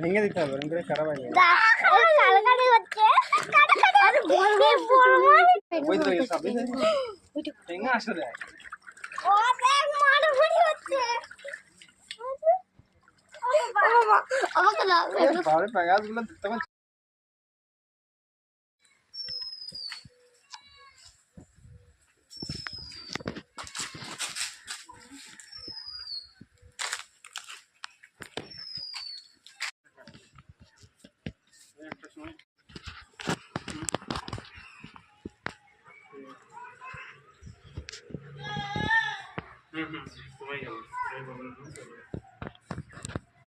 ভেঙে দিতে হবে এরকম করে খারাপ হয়ে যাবে কালকানি হচ্ছে আরে বড় ওই তো সব ভেঙে আসে দেয় ও দেখ মারুরি হচ্ছে বাবা আমাকে দাও বারে পাগাসগুলো তখন তোমায় গেল